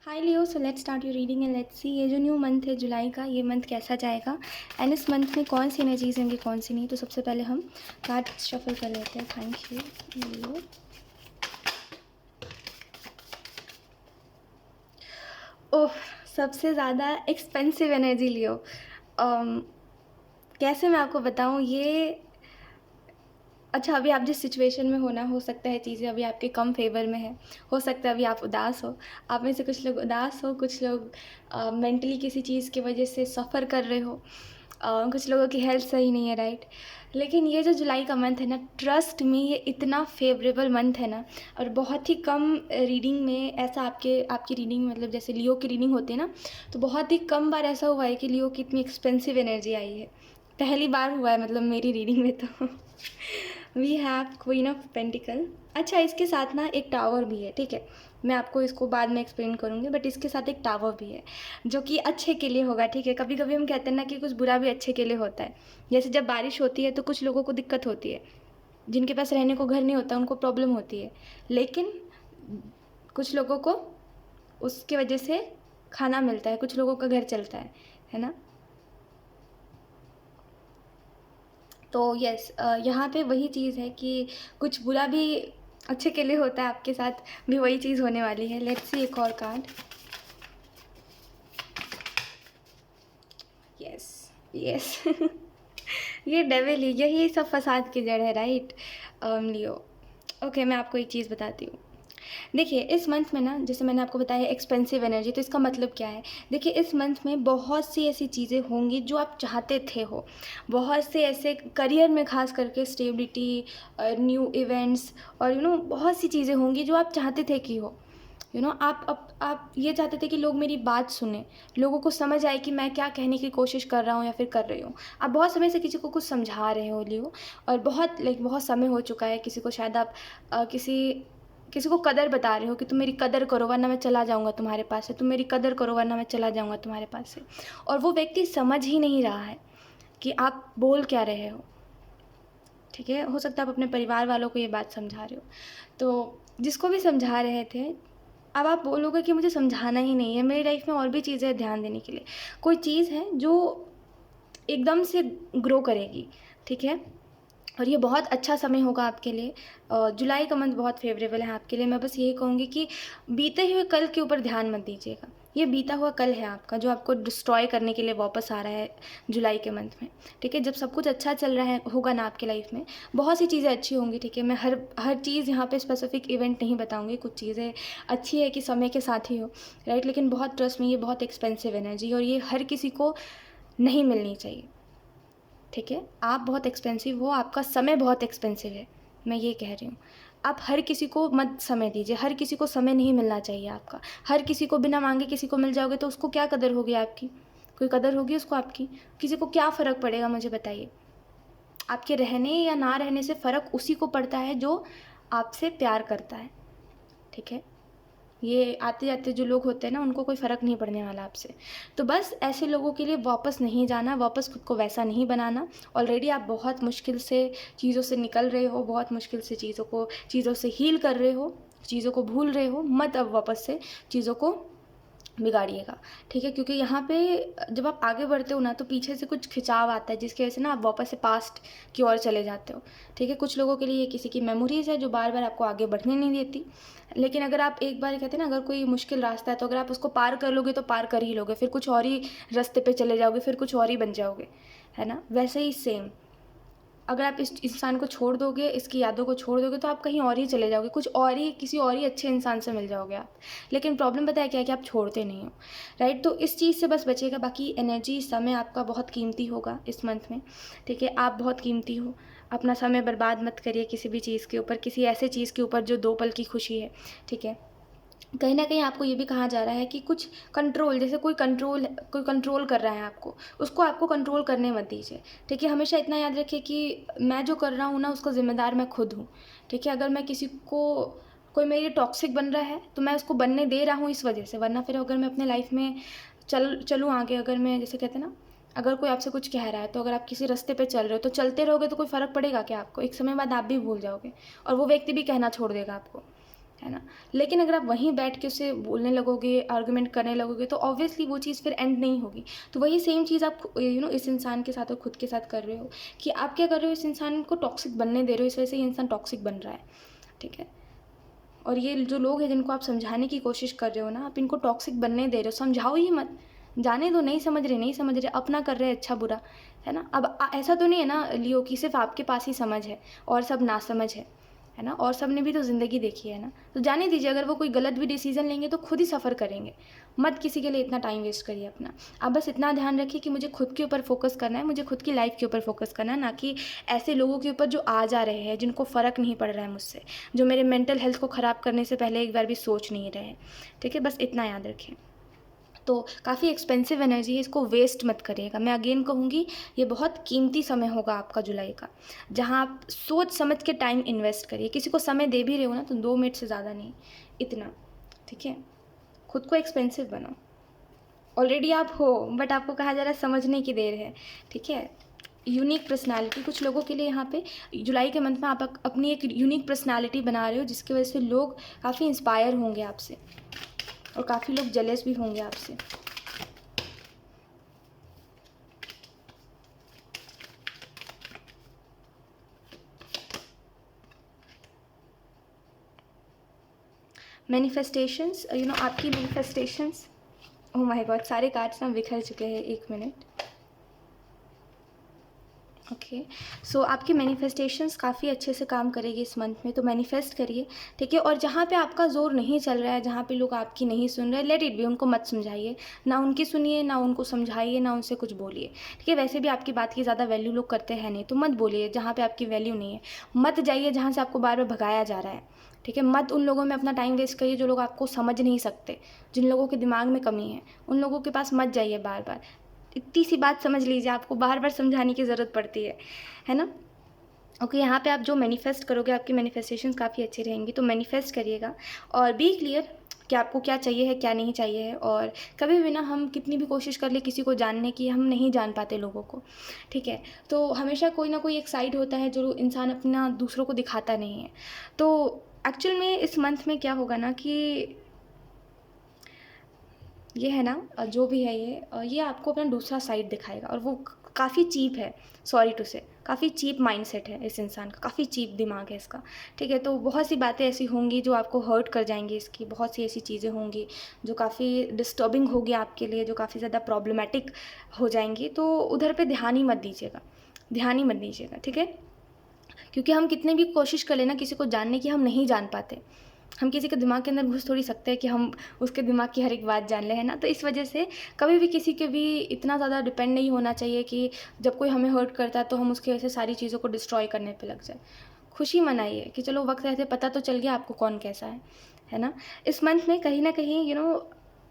Hi Leo, so let's start your reading and let's see ये जो new month है जुलाई का, ये मंथ कैसा जाएगा एंड इस मंथ में कौन सी एनर्जीज होंगी कौन सी नहीं। तो सबसे पहले हम कार्ड शफल कर लेते हैं। थैंक यू लियो। ओह, सबसे ज़्यादा एक्सपेंसिव एनर्जी लियो। कैसे मैं आपको बताऊँ ये। अच्छा, अभी आप जिस सिचुएशन में होना, हो सकता है चीज़ें अभी आपके कम फेवर में है, हो सकता है अभी आप उदास हो। आप में से कुछ लोग उदास हो, कुछ लोग मेंटली किसी चीज़ की वजह से सफ़र कर रहे हो, कुछ लोगों की हेल्थ सही नहीं है, राइट। लेकिन ये जो जुलाई का मंथ है ना, ट्रस्ट में ये इतना फेवरेबल मंथ है ना। और बहुत ही कम रीडिंग में ऐसा आपकी रीडिंग, मतलब जैसे लियो की रीडिंग होती है ना, तो बहुत ही कम बार ऐसा हुआ है कि लियो की इतनी एक्सपेंसिव एनर्जी आई है। पहली बार हुआ है मतलब मेरी रीडिंग में तो we have queen of pentacles. अच्छा, इसके साथ ना एक टावर भी है, ठीक है। मैं आपको इसको बाद में एक्सप्लेन करूँगी, बट इसके साथ एक टावर भी है जो कि अच्छे के लिए होगा, ठीक है। कभी कभी हम कहते हैं ना कि कुछ बुरा भी अच्छे के लिए होता है। जैसे जब बारिश होती है तो कुछ लोगों को दिक्कत होती है, जिनके पास रहने को घर नहीं होता उनको प्रॉब्लम होती है, लेकिन कुछ लोगों को उसकी वजह से खाना मिलता है, कुछ लोगों का घर चलता है ना। तो यस, यहाँ पे वही चीज़ है कि कुछ बुरा भी अच्छे के लिए होता है, आपके साथ भी वही चीज़ होने वाली है। लेट्स सी एक और कार्ड। यस, यस ये डेविल ही, यही सब फसाद की जड़ है, राइट लियो। ओके, मैं आपको एक चीज़ बताती हूँ। देखिए, इस मंथ में ना, जैसे मैंने आपको बताया एक्सपेंसिव एनर्जी, तो इसका मतलब क्या है। देखिए, इस मंथ में बहुत सी ऐसी चीज़ें होंगी जो आप चाहते थे हो। बहुत से ऐसे करियर में खास करके स्टेबिलिटी, न्यू इवेंट्स, और बहुत सी चीज़ें होंगी जो आप चाहते थे कि हो। आप ये चाहते थे कि लोग मेरी बात सुने, लोगों को समझ आए कि मैं क्या कहने की कोशिश कर रहा हूँ या फिर कर रही हूँ। आप बहुत समय से किसी को कुछ समझा रहे हो लियो, और बहुत समय हो चुका है किसी को, शायद आप किसी को कदर बता रहे हो कि तुम मेरी कदर करो वरना मैं चला जाऊँगा तुम्हारे पास से, तुम मेरी कदर करो वरना मैं चला जाऊँगा तुम्हारे पास से। और वो व्यक्ति समझ ही नहीं रहा है कि आप बोल क्या रहे हो, ठीक है। हो सकता है आप अपने परिवार वालों को ये बात समझा रहे हो, तो जिसको भी समझा रहे थे, अब आप बोलोगे कि मुझे समझाना ही नहीं है, मेरी लाइफ में और भी चीज़ें हैं ध्यान देने के लिए। कोई चीज़ है जो एकदम से ग्रो करेगी, ठीक है। और ये बहुत अच्छा समय होगा आपके लिए। जुलाई का मंथ बहुत फेवरेबल है आपके लिए। मैं बस यही कहूँगी कि बीते हुए कल के ऊपर ध्यान मत दीजिएगा। ये बीता हुआ कल है आपका, जो आपको डिस्ट्रॉय करने के लिए वापस आ रहा है जुलाई के मंथ में, ठीक है। जब सब कुछ अच्छा चल रहा है होगा ना आपके लाइफ में, बहुत सी चीज़ें अच्छी होंगी, ठीक है। मैं हर चीज़ यहाँ पे स्पेसिफिक इवेंट नहीं बताऊँगी। कुछ चीज़ें अच्छी है कि समय के साथ ही हो, राइट। लेकिन बहुत ट्रस्ट में, ये बहुत एक्सपेंसिव एनर्जी, और ये हर किसी को नहीं मिलनी चाहिए, ठीक है। आप बहुत एक्सपेंसिव हो, आपका समय बहुत एक्सपेंसिव है, मैं ये कह रही हूँ। आप हर किसी को मत समय दीजिए, हर किसी को समय नहीं मिलना चाहिए आपका। हर किसी को बिना मांगे किसी को मिल जाओगे तो उसको क्या कदर होगी आपकी? कोई कदर होगी उसको आपकी? किसी को क्या फ़र्क पड़ेगा, मुझे बताइए। आपके रहने या ना रहने से फ़र्क उसी को पड़ता है जो आपसे प्यार करता है, ठीक है। ये आते जाते जो लोग होते हैं ना, उनको कोई फ़र्क नहीं पड़ने वाला आपसे। तो बस ऐसे लोगों के लिए वापस नहीं जाना, वापस खुद को वैसा नहीं बनाना। ऑलरेडी आप बहुत मुश्किल से चीज़ों से निकल रहे हो, बहुत मुश्किल से चीज़ों से हील कर रहे हो, चीज़ों को भूल रहे हो। मत अब वापस से चीज़ों को बिगाड़िएगा, ठीक है। क्योंकि यहाँ पे जब आप आगे बढ़ते हो ना, तो पीछे से कुछ खिंचाव आता है, जिसकी वजह से ना आप वापस से पास्ट की ओर चले जाते हो, ठीक है। कुछ लोगों के लिए ये किसी की मेमोरीज़ है जो बार बार आपको आगे बढ़ने नहीं देती। लेकिन अगर आप एक बार, कहते हैं ना, अगर कोई मुश्किल रास्ता है तो अगर आप उसको पार कर लोगे तो पार कर ही लोगे, फिर कुछ और ही रास्ते पे चले जाओगे, फिर कुछ और ही बन जाओगे, है ना। वैसे ही सेम, अगर आप इस इंसान को छोड़ दोगे, इसकी यादों को छोड़ दोगे, तो आप कहीं और ही चले जाओगे, कुछ और ही, किसी और ही अच्छे इंसान से मिल जाओगे आप। लेकिन प्रॉब्लम पता है क्या है, कि आप छोड़ते नहीं हो, राइट। तो इस चीज़ से बस बचेगा। बाकी एनर्जी, समय आपका बहुत कीमती होगा इस मंथ में, ठीक है। आप बहुत कीमती हो, अपना समय बर्बाद मत करिए किसी भी चीज़ के ऊपर, किसी ऐसे चीज़ के ऊपर जो 2 पल की खुशी है, ठीक है। कहीं न कहीं आपको ये भी कहा जा रहा है कि कुछ कंट्रोल, जैसे कोई कंट्रोल कर रहा है आपको, उसको आपको कंट्रोल करने मत दीजिए, ठीक है। हमेशा इतना याद रखिए कि मैं जो कर रहा हूँ ना, उसका ज़िम्मेदार मैं खुद हूँ, ठीक है। अगर मैं किसी को, कोई मेरे लिए टॉक्सिक बन रहा है तो मैं उसको बनने दे रहा हूँ इस वजह से, वरना फिर अगर मैं अपने लाइफ में चलूँ आगे, अगर मैं, जैसे कहते हैं ना, अगर कोई आपसे कुछ कह रहा है तो अगर आप किसी रास्ते पे चल रहे हो तो चलते रहोगे तो कोई फ़र्क पड़ेगा क्या आपको? एक समय बाद आप भी भूल जाओगे और वो व्यक्ति भी कहना छोड़ देगा आपको, है ना। लेकिन अगर आप वहीं बैठ के उससे बोलने लगोगे, आर्गुमेंट करने लगोगे, तो ऑब्वियसली वो चीज़ फिर एंड नहीं होगी। तो वही सेम चीज़ आप इस इंसान के साथ और खुद के साथ कर रहे हो कि आप क्या कर रहे हो, इस इंसान को टॉक्सिक बनने दे रहे हो, इस वजह से ये इंसान टॉक्सिक बन रहा है, ठीक है। और ये जो लोग हैं जिनको आप समझाने की कोशिश कर रहे हो ना, आप इनको टॉक्सिक बनने दे रहे हो, समझाओ ही मत, जाने दो, नहीं समझ रहे, नहीं समझ रहे, अपना कर रहे हैं अच्छा बुरा, है ना। अब ऐसा तो नहीं है ना लियो कि सिर्फ आपके पास ही समझ है और सब नासमझ है ना, और सब ने भी तो ज़िंदगी देखी है ना। तो जाने दीजिए, अगर वो कोई गलत भी डिसीज़न लेंगे तो खुद ही सफ़र करेंगे, मत किसी के लिए इतना टाइम वेस्ट करिए अपना। आप बस इतना ध्यान रखिए कि मुझे खुद के ऊपर फोकस करना है, मुझे खुद की लाइफ के ऊपर फोकस करना है, ना कि ऐसे लोगों के ऊपर जो आ जा रहे हैं, जिनको फ़र्क नहीं पड़ रहा है मुझसे, जो मेरे मेंटल हेल्थ को ख़राब करने से पहले एक बार भी सोच नहीं रहे, ठीक है। बस इतना याद रखें। तो काफ़ी एक्सपेंसिव एनर्जी है, इसको वेस्ट मत करिएगा। मैं अगेन कहूँगी, ये बहुत कीमती समय होगा आपका जुलाई का, जहाँ आप सोच समझ के टाइम इन्वेस्ट करिए। किसी को समय दे भी रहे हो ना, तो 2 मिनट से ज़्यादा नहीं, इतना, ठीक है। खुद को एक्सपेंसिव बनाओ। ऑलरेडी आप हो, बट आपको कहा जा रहा है समझने की देर है, ठीक है। यूनिक पर्सनालिटी, कुछ लोगों के लिए यहाँ पे जुलाई के मंथ में आप अपनी एक यूनिक पर्सनालिटी बना रहे हो, जिसकी वजह से लोग काफ़ी इंस्पायर होंगे आपसे और काफ़ी लोग जेलस भी होंगे आपसे। मैनिफेस्टेशंस, आपकी मैनिफेस्टेशंस, ओह माय गॉड, सारे कार्ड्स ना बिखर चुके हैं, 1 मिनट। ओके, सो आपकी मैनिफेस्टेशंस काफ़ी अच्छे से काम करेगी इस मंथ में, तो मैनिफेस्ट करिए, ठीक है। और जहाँ पे आपका जोर नहीं चल रहा है, जहाँ पे लोग आपकी नहीं सुन रहे, लेट इट बी, उनको मत समझाइए, ना उनकी सुनिए, ना उनको समझाइए, ना उनसे कुछ बोलिए, ठीक है। वैसे भी आपकी बात की ज़्यादा वैल्यू लोग करते हैं नहीं, तो मत बोलिए जहाँ पे आपकी वैल्यू नहीं है। मत जाइए जहाँ से आपको बार बार भगाया जा रहा है, ठीक है। मत उन लोगों में अपना टाइम वेस्ट करिए जो लोग आपको समझ नहीं सकते, जिन लोगों के दिमाग में कमी है, उन लोगों के पास मत जाइए बार बार। इतनी सी बात समझ लीजिए, आपको बार बार समझाने की ज़रूरत पड़ती है ना। ओके, यहाँ पे आप जो मैनिफेस्ट करोगे, आपकी मैनिफेस्टेशंस काफ़ी अच्छी रहेंगी, तो मैनिफेस्ट करिएगा और बी क्लियर कि आपको क्या चाहिए है, क्या नहीं चाहिए है। और कभी भी ना, हम कितनी भी कोशिश कर ले किसी को जानने की, हम नहीं जान पाते लोगों को, ठीक है। तो हमेशा कोई ना कोई एक साइड होता है जो इंसान अपना दूसरों को दिखाता नहीं है। तो एक्चुअल में इस मंथ में क्या होगा ना कि ये है ना, जो भी है ये आपको अपना दूसरा साइड दिखाएगा, और वो काफ़ी चीप है, सॉरी टू से, काफ़ी चीप माइंडसेट है इस इंसान का, काफ़ी चीप दिमाग है इसका, ठीक है। तो बहुत सी बातें ऐसी होंगी जो आपको हर्ट कर जाएंगी, इसकी बहुत सी ऐसी चीज़ें होंगी जो काफ़ी डिस्टर्बिंग होगी आपके लिए, जो काफ़ी ज़्यादा प्रॉब्लमेटिक हो जाएंगी। तो उधर पे ध्यान ही मत दीजिएगा, ध्यान ही मत दीजिएगा, ठीक है। क्योंकि हम कितने भी कोशिश कर लेना किसी को जानने की, हम नहीं जान पाते। हम किसी के दिमाग के अंदर घुस थोड़ी सकते हैं कि हम उसके दिमाग की हर एक बात जान लें, है ना। तो इस वजह से कभी भी किसी के भी इतना ज़्यादा डिपेंड नहीं होना चाहिए कि जब कोई हमें हर्ट करता है तो हम उसकी वजह से सारी चीज़ों को डिस्ट्रॉय करने पे लग जाए। खुशी मनाइए कि चलो वक्त रहते पता तो चल गया आपको कौन कैसा है ना। इस मंथ में कहीं ना कहीं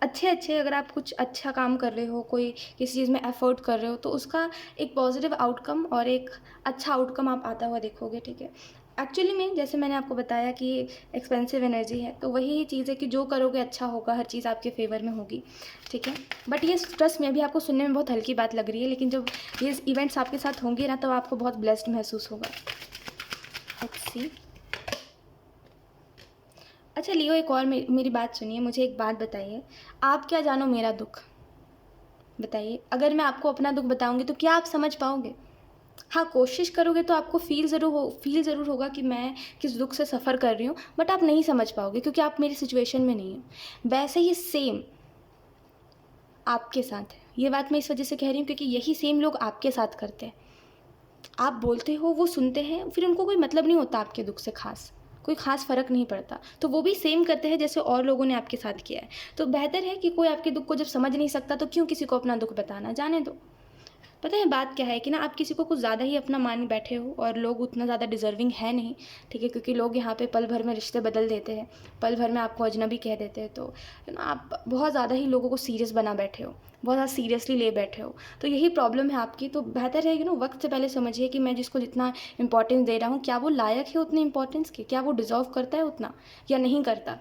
अच्छे अगर आप कुछ अच्छा काम कर रहे हो, कोई किसी चीज़ में एफर्ट कर रहे हो, तो उसका एक पॉजिटिव आउटकम और एक अच्छा आउटकम आप आता हुआ देखोगे, ठीक है। एक्चुअली में जैसे मैंने आपको बताया कि एक्सपेंसिव एनर्जी है, तो वही चीज़ है कि जो करोगे अच्छा होगा, हर चीज़ आपके फेवर में होगी, ठीक है। बट ये ट्रस्ट में भी आपको सुनने में बहुत हल्की बात लग रही है, लेकिन जब ये इवेंट्स आपके साथ होंगे ना, तब आपको बहुत ब्लेस्ड महसूस होगा। Let's see. अच्छा लियो, एक और मेरी बात सुनिए, मुझे एक बात बताइए, आप क्या जानो मेरा दुख, बताइए। अगर मैं आपको अपना दुख बताऊंगी तो क्या आप समझ पाओगे? हाँ, कोशिश करोगे तो आपको फील ज़रूर होगा कि मैं किस दुख से सफ़र कर रही हूँ, बट आप नहीं समझ पाओगे क्योंकि आप मेरी सिचुएशन में नहीं हो। वैसे ही सेम आपके साथ है। ये बात मैं इस वजह से कह रही हूँ क्योंकि यही सेम लोग आपके साथ करते हैं। आप बोलते हो, वो सुनते हैं, फिर उनको कोई मतलब नहीं होता आपके दुख से, कोई ख़ास फ़र्क नहीं पड़ता, तो वो भी सेम करते हैं जैसे और लोगों ने आपके साथ किया है। तो बेहतर है कि कोई आपके दुख को जब समझ नहीं सकता तो क्यों किसी को अपना दुख बताना, जाने दो। पता है बात क्या है कि ना, आप किसी को कुछ ज़्यादा ही अपना मान बैठे हो, और लोग उतना ज़्यादा डिज़र्विंग है नहीं, ठीक है। क्योंकि लोग यहाँ पे पल भर में रिश्ते बदल देते हैं, पल भर में आपको अजनबी कह देते हैं, तो आप बहुत ज़्यादा ही लोगों को सीरियस बना बैठे हो, बहुत ज़्यादा सीरियसली ले बैठे हो, तो यही प्रॉब्लम है आपकी। तो बेहतर है वक्त से पहले समझिए कि मैं जिसको जितना इंपॉर्टेंस दे रहा हूँ, क्या वो लायक है उतने इंपॉर्टेंस के, क्या वो डिज़र्व करता है उतना या नहीं करता।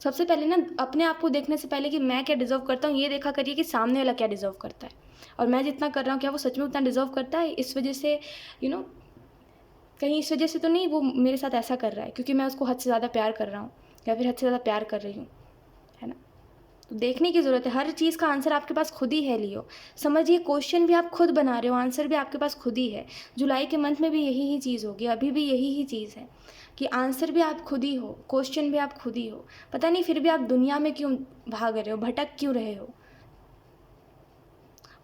सबसे पहले ना, अपने आप को देखने से पहले कि मैं क्या डिज़र्व करता हूँ, ये देखा करिए कि सामने वाला क्या डिज़र्व करता है, और मैं जितना कर रहा हूँ क्या वो सच में उतना डिज़र्व करता है। इस वजह से यू नो कहीं इस वजह से तो नहीं वो मेरे साथ ऐसा कर रहा है क्योंकि मैं उसको हद से ज़्यादा प्यार कर रहा हूँ, या फिर हद से ज़्यादा प्यार कर रही हूँ, है ना। तो देखने की ज़रूरत है, हर चीज़ का आंसर आपके पास खुद ही है लियो। समझिए, क्वेश्चन भी आप खुद बना रहे हो, आंसर भी आपके पास खुद ही है। जुलाई के मंथ में भी यही ही चीज़ होगी, अभी भी यही ही चीज़ है कि आंसर भी आप खुद ही हो, क्वेश्चन भी आप खुद ही हो। पता नहीं फिर भी आप दुनिया में क्यों भाग रहे हो, भटक क्यों रहे हो।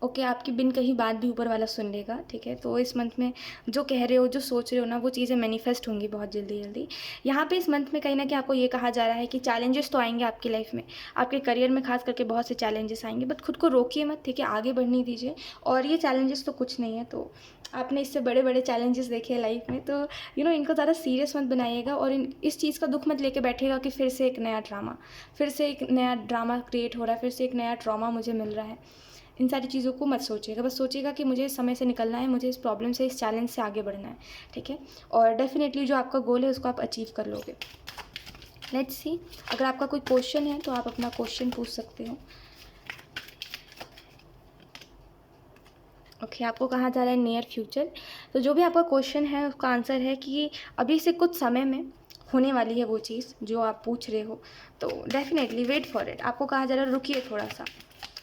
ओके, आपकी बिन कही बात भी ऊपर वाला सुन लेगा, ठीक है। तो इस मंथ में जो कह रहे हो, जो सोच रहे हो ना, वो चीज़ें मैनिफेस्ट होंगी बहुत जल्दी जल्दी। यहाँ पे इस मंथ में कहीं ना कहीं आपको ये कहा जा रहा है कि चैलेंजेस तो आएंगे आपकी लाइफ में, आपके करियर में खास करके बहुत से चैलेंजेस आएंगे, बट खुद को रोकिए मत, ठीक है, आगे बढ़ने दीजिए। और ये चैलेंजेस तो कुछ नहीं है, तो आपने इससे बड़े बड़े चैलेंजेस देखे हैं लाइफ में, तो इनको ज़्यादा सीरियस मत बनाइएगा। और इस चीज़ का दुख मत लेके बैठेगा कि फिर से एक नया ड्रामा, फिर से एक नया ड्रामा क्रिएट हो रहा है, फिर से एक नया ट्रॉमा मुझे मिल रहा है। इन सारी चीज़ों को मत सोचिएगा, बस सोचिएगा कि मुझे इस समय से निकलना है, मुझे इस प्रॉब्लम से, इस चैलेंज से आगे बढ़ना है, ठीक है। और डेफिनेटली जो आपका गोल है उसको आप अचीव कर लोगे। लेट्स सी, अगर आपका कोई क्वेश्चन है तो आप अपना क्वेश्चन पूछ सकते हो। ओके, आपको कहा जा रहा है नियर फ्यूचर, तो जो भी आपका क्वेश्चन है उसका आंसर है कि अभी से कुछ समय में होने वाली है वो चीज़ जो आप पूछ रहे हो, तो डेफिनेटली वेट फॉर इट। आपको कहा जा रहा है रुकिए थोड़ा सा।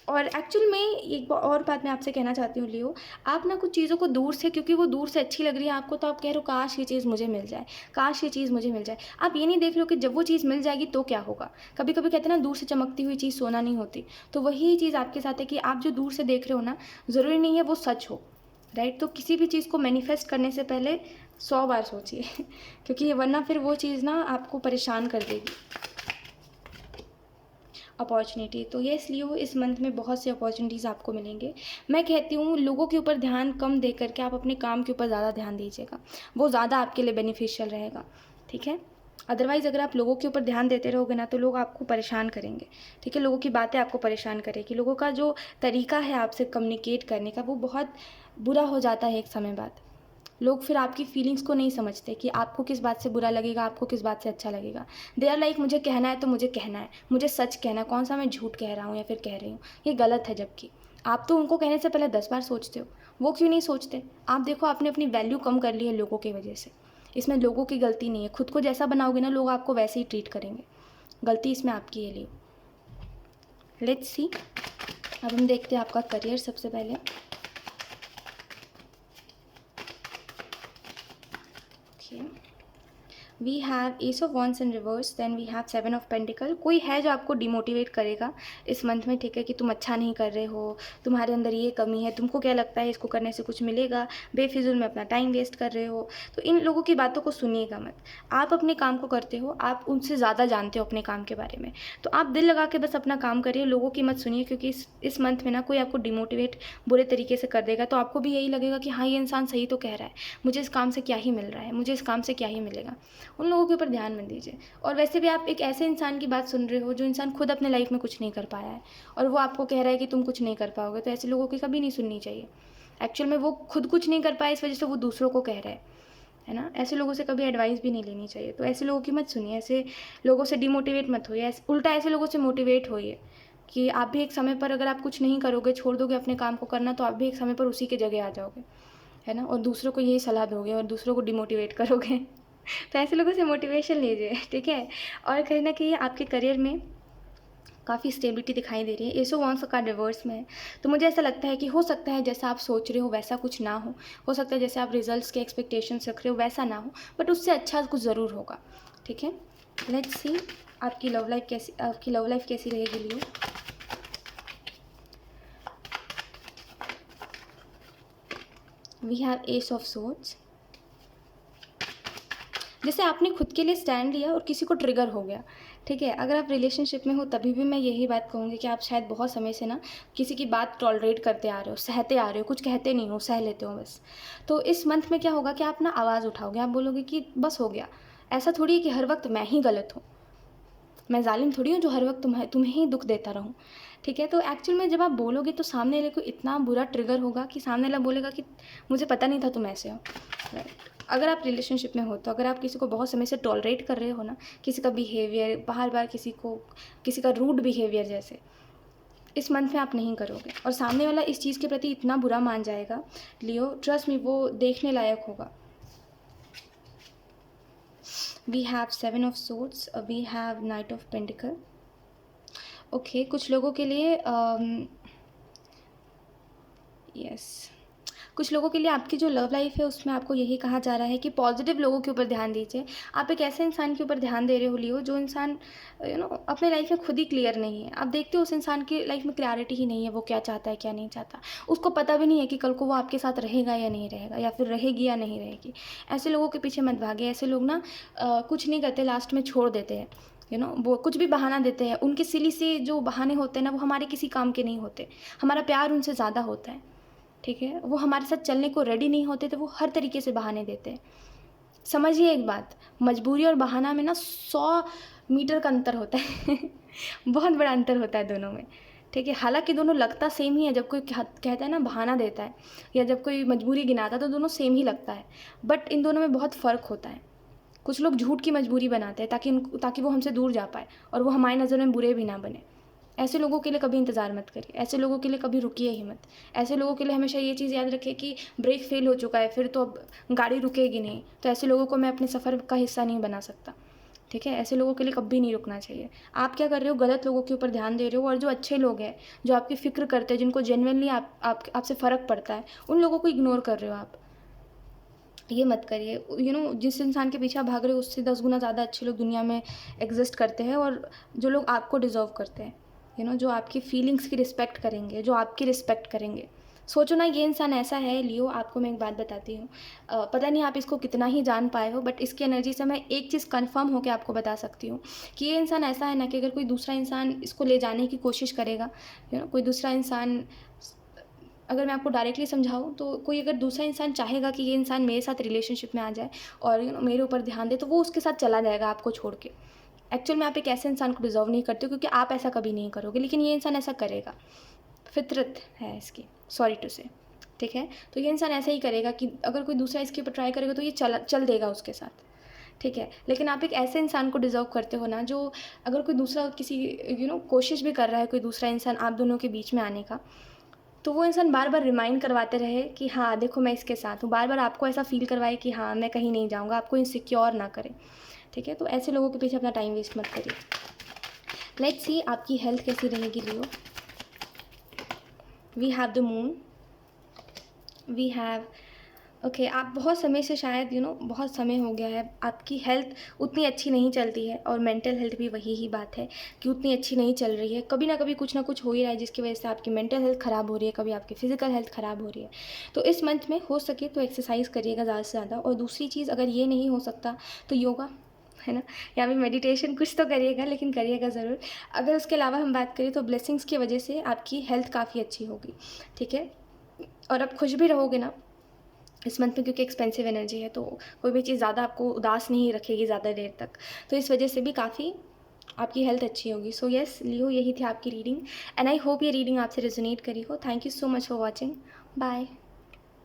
और एक्चुअल में एक और बात मैं आपसे कहना चाहती हूँ लियो, आप ना कुछ चीज़ों को दूर से, क्योंकि वो दूर से अच्छी लग रही है आपको, तो आप कह रहे हो काश ये चीज़ मुझे मिल जाए, काश ये चीज़ मुझे मिल जाए। आप ये नहीं देख रहे हो कि जब वो चीज़ मिल जाएगी तो क्या होगा। कभी कभी कहते हैं ना, दूर से चमकती हुई चीज़ सोना नहीं होती, तो वही चीज़ आपके साथ है कि आप जो दूर से देख रहे हो ना, ज़रूरी नहीं है वो सच हो, राइट। तो किसी भी चीज़ को मैनिफेस्ट करने से पहले 100 बार सोचिए क्योंकि वरना फिर वो चीज़ ना आपको परेशान कर देगी। अपॉर्चुनिटी, तो ये इसलिए हो, इस मंथ में बहुत सी अपॉर्चुनिटीज़ आपको मिलेंगे। मैं कहती हूँ लोगों के ऊपर ध्यान कम दे करके आप अपने काम के ऊपर ज़्यादा ध्यान दीजिएगा, वो ज़्यादा आपके लिए बेनिफिशियल रहेगा, ठीक है। अदरवाइज़ अगर आप लोगों के ऊपर ध्यान देते रहोगे ना, तो लोग आपको परेशान करेंगे, ठीक है। लोगों की बातें आपको परेशान करेगी, लोगों का जो तरीका है आपसे कम्युनिकेट करने का वो बहुत बुरा हो जाता है एक समय बाद। लोग फिर आपकी फीलिंग्स को नहीं समझते कि आपको किस बात से बुरा लगेगा, आपको किस बात से अच्छा लगेगा। दे आर लाइक मुझे कहना है तो मुझे कहना है, मुझे सच कहना है, कौन सा मैं झूठ कह रहा हूँ या फिर कह रही हूँ, ये गलत है। जबकि आप तो उनको कहने से पहले 10 बार सोचते हो, वो क्यों नहीं सोचते। आप देखो, आपने अपनी वैल्यू कम कर ली है लोगों की वजह से। इसमें लोगों की गलती नहीं है, खुद को जैसा बनाओगे ना, लोग आपको वैसे ही ट्रीट करेंगे। गलती इसमें आपकी है। लियो, लेट्स सी, अब हम देखते हैं आपका करियर सबसे पहले। We have ace of wands in reverse, then we have 7 of pentacles. कोई है जो आपको डिमोटिवेट करेगा इस मंथ में, ठीक है, कि तुम अच्छा नहीं कर रहे हो, तुम्हारे अंदर ये कमी है, तुमको क्या लगता है इसको करने से कुछ मिलेगा, बेफिजूल में अपना टाइम वेस्ट कर रहे हो। तो इन लोगों की बातों को सुनिएगा मत। आप अपने काम को करते हो, आप उनसे ज़्यादा जानते हो अपने काम के बारे में, तो आप दिल लगा के बस अपना काम करिए, लोगों की मत सुनिए। क्योंकि इस मंथ में ना कोई आपको डिमोटिवेट बुरे तरीके से कर देगा, तो आपको भी यही लगेगा कि हाँ, ये इंसान सही तो कह रहा है, मुझे इस काम से क्या ही मिल रहा है, मुझे इस काम से क्या ही मिलेगा। उन लोगों के ऊपर ध्यान मत दीजिए। और वैसे भी आप एक ऐसे इंसान की बात सुन रहे हो जो इंसान खुद अपने लाइफ में कुछ नहीं कर पाया है, और वो आपको कह रहा है कि तुम कुछ नहीं कर पाओगे, तो ऐसे लोगों की कभी नहीं सुननी चाहिए। एक्चुअल में वो खुद कुछ नहीं कर पाए, इस वजह से वो दूसरों को कह रहा है ना। ऐसे लोगों से कभी एडवाइस भी नहीं लेनी चाहिए। तो ऐसे लोगों की मत सुनिए, ऐसे लोगों से डिमोटिवेट मत होइए, उल्टा ऐसे लोगों से मोटिवेट होइए कि आप भी एक समय पर, अगर आप कुछ नहीं करोगे, छोड़ दोगे अपने काम को करना, तो आप भी एक समय पर उसी के जगह आ जाओगे, है ना। और दूसरों को यही सलाह दोगे और दूसरों को डिमोटिवेट करोगे तो ऐसे लोगों से मोटिवेशन लीजिए, ठीक है। और कहीं ना कहीं आपके करियर में काफ़ी स्टेबिलिटी दिखाई दे रही है। एसो वॉन्स का रिवर्स में है, तो मुझे ऐसा लगता है कि हो सकता है जैसा आप सोच रहे हो वैसा कुछ ना हो सकता है जैसे आप रिजल्ट्स के एक्सपेक्टेशंस रख रहे हो वैसा ना हो, बट उससे अच्छा कुछ ज़रूर होगा, ठीक है। लेट्स सी, आपकी लव लाइफ कैसी रहेगी Leo. We have ace of swords. जैसे आपने खुद के लिए स्टैंड लिया और किसी को ट्रिगर हो गया, ठीक है। अगर आप रिलेशनशिप में हो तभी भी मैं यही बात कहूँगी कि आप शायद बहुत समय से ना किसी की बात टॉलरेट करते आ रहे हो, सहते आ रहे हो, कुछ कहते नहीं हो, सह लेते हो बस। तो इस मंथ में क्या होगा कि आप ना आवाज़ उठाओगे, आप बोलोगे कि बस हो गया। ऐसा थोड़ी है कि हर वक्त मैं ही गलत हूँ, मैं जालिम थोड़ी हूँ जो हर वक्त तुम्हें ही दुख देता रहूँ, ठीक है। तो एक्चुअल में जब आप बोलोगे तो सामने वाले को इतना बुरा ट्रिगर होगा कि सामने वाला बोलेगा कि मुझे पता नहीं था तुम ऐसे हो, राइट। अगर आप रिलेशनशिप में हो तो अगर आप किसी को बहुत समय से टॉलरेट कर रहे हो ना, किसी का बिहेवियर, बार बार किसी का रूड बिहेवियर जैसे, इस मंथ में आप नहीं करोगे और सामने वाला इस चीज़ के प्रति इतना बुरा मान जाएगा लियो, ट्रस्ट मी, वो देखने लायक होगा। We have 7 of swords, we have knight of pentacles. Okay, कुछ लोगों के लिए यस कुछ लोगों के लिए आपकी जो लव लाइफ है उसमें आपको यही कहा जा रहा है कि पॉजिटिव लोगों के ऊपर ध्यान दीजिए। आप एक ऐसे इंसान के ऊपर ध्यान दे रहे हो लियो, जो इंसान अपने लाइफ में खुद ही क्लियर नहीं है। आप देखते हो उस इंसान की लाइफ में क्लैरिटी ही नहीं है, वो क्या चाहता है क्या नहीं चाहता। उसको पता भी नहीं है कि कल को वो आपके साथ रहेगा या नहीं रहेगा, या फिर रहेगी या नहीं रहेगी। ऐसे लोगों के पीछे मत भागे। ऐसे लोग ना कुछ नहीं करते, लास्ट में छोड़ देते हैं। वो कुछ भी बहाना देते हैं। उनके सिली से जो बहाने होते हैं ना, वो हमारे किसी काम के नहीं होते। हमारा प्यार उनसे ज़्यादा होता है, ठीक है। वो हमारे साथ चलने को रेडी नहीं होते, तो वो हर तरीके से बहाने देते हैं। समझिए एक बात, मजबूरी और बहाना में ना 100 मीटर का अंतर होता है बहुत बड़ा अंतर होता है दोनों में, ठीक है। हालांकि दोनों लगता सेम ही है। जब कोई कहता है ना बहाना देता है, या जब कोई मजबूरी गिनाता है, तो दोनों सेम ही लगता है। बट इन दोनों में बहुत फ़र्क होता है। कुछ लोग झूठ की मजबूरी बनाते हैं ताकि वो हमसे दूर जा पाए, और वो हमारी नज़र में बुरे भी ना बने। ऐसे लोगों के लिए कभी इंतज़ार मत करिए, ऐसे लोगों के लिए कभी रुकिए ही मत। ऐसे लोगों के लिए हमेशा ये चीज़ याद रखिए कि ब्रेक फेल हो चुका है, फिर तो अब गाड़ी रुकेगी नहीं। तो ऐसे लोगों को मैं अपने सफ़र का हिस्सा नहीं बना सकता, ठीक है। ऐसे लोगों के लिए कभी नहीं रुकना चाहिए। आप क्या कर रहे हो, गलत लोगों के ऊपर ध्यान दे रहे हो। और जो अच्छे लोग हैं, जो आपकी फ़िक्र करते हैं, जिनको जेन्युइनली आपसे फ़र्क पड़ता है, उन लोगों को इग्नोर कर रहे हो आप। ये मत करिए। जिस इंसान के पीछे आप भाग रहे हो, उससे 10 गुना ज़्यादा अच्छे लोग दुनिया में एग्जिस्ट करते हैं, और जो लोग आपको डिज़र्व करते हैं, जो आपकी फीलिंग्स की रिस्पेक्ट करेंगे, जो आपकी रिस्पेक्ट करेंगे। सोचो ना, ये इंसान ऐसा है लियो। आपको मैं एक बात बताती हूँ, पता नहीं आप इसको कितना ही जान पाए हो, बट इसकी एनर्जी से मैं एक चीज़ कंफर्म होकर आपको बता सकती हूँ कि ये इंसान ऐसा है ना, कि अगर कोई दूसरा इंसान इसको ले जाने की कोशिश करेगा, कोई दूसरा इंसान, अगर मैं आपको डायरेक्टली समझाऊँ, तो कोई अगर दूसरा इंसान चाहेगा कि ये इंसान मेरे साथ रिलेशनशिप में आ जाए और मेरे ऊपर ध्यान दे, तो वो उसके साथ चला जाएगा आपको छोड़ के। एक्चुअल में आप एक ऐसे इंसान को डिज़र्व नहीं करते हो, क्योंकि आप ऐसा कभी नहीं करोगे, लेकिन ये इंसान ऐसा करेगा। फितरत है इसकी, सॉरी टू से, ठीक है। तो ये इंसान ऐसा ही करेगा कि अगर कोई दूसरा इसके ऊपर ट्राई करेगा, तो ये चल देगा उसके साथ, ठीक है। लेकिन आप एक ऐसे इंसान को डिज़र्व करते हो ना, जो अगर कोई दूसरा किसी कोशिश भी कर रहा है, कोई दूसरा इंसान आप दोनों के बीच में आने का, तो वो इंसान बार बार रिमाइंड करवाते रहे कि हाँ देखो मैं इसके साथ हूँ। बार बार आपको ऐसा फील करवाए कि हाँ मैं कहीं नहीं जाऊँगा, आपको इनसिक्योर ना करे, ठीक है। तो ऐसे लोगों के पीछे अपना टाइम वेस्ट मत करिए। लेट्स सी आपकी हेल्थ कैसी रहेगी Leo. We have the moon, we have okay. आप बहुत समय से शायद बहुत समय हो गया है, आपकी हेल्थ उतनी अच्छी नहीं चलती है, और मेंटल हेल्थ भी वही ही बात है कि उतनी अच्छी नहीं चल रही है। कभी ना कभी कुछ ना कुछ हो ही रहा है, जिसकी वजह से आपकी मेंटल हेल्थ ख़राब हो रही है, कभी आपकी फ़िज़िकल हेल्थ ख़राब हो रही है। तो इस मंथ में हो सके तो एक्सरसाइज करिएगा ज़्यादा से ज़्यादा। और दूसरी चीज़, अगर ये नहीं हो सकता तो योगा, है ना, या फिर मेडिटेशन, कुछ तो करिएगा, लेकिन करिएगा ज़रूर। अगर उसके अलावा हम बात करें, तो ब्लेसिंग्स की वजह से आपकी हेल्थ काफ़ी अच्छी होगी, ठीक है। और आप खुश भी रहोगे ना इस मंथ में, क्योंकि एक्सपेंसिव एनर्जी है, तो कोई भी चीज़ ज़्यादा आपको उदास नहीं रखेगी ज़्यादा देर तक। तो इस वजह से भी काफ़ी आपकी हेल्थ अच्छी होगी। सो यस लियो, यही थी आपकी रीडिंग, एंड आई होप ये रीडिंग आपसे रेजोनेट करी हो। Thank you so much for watching. Bye.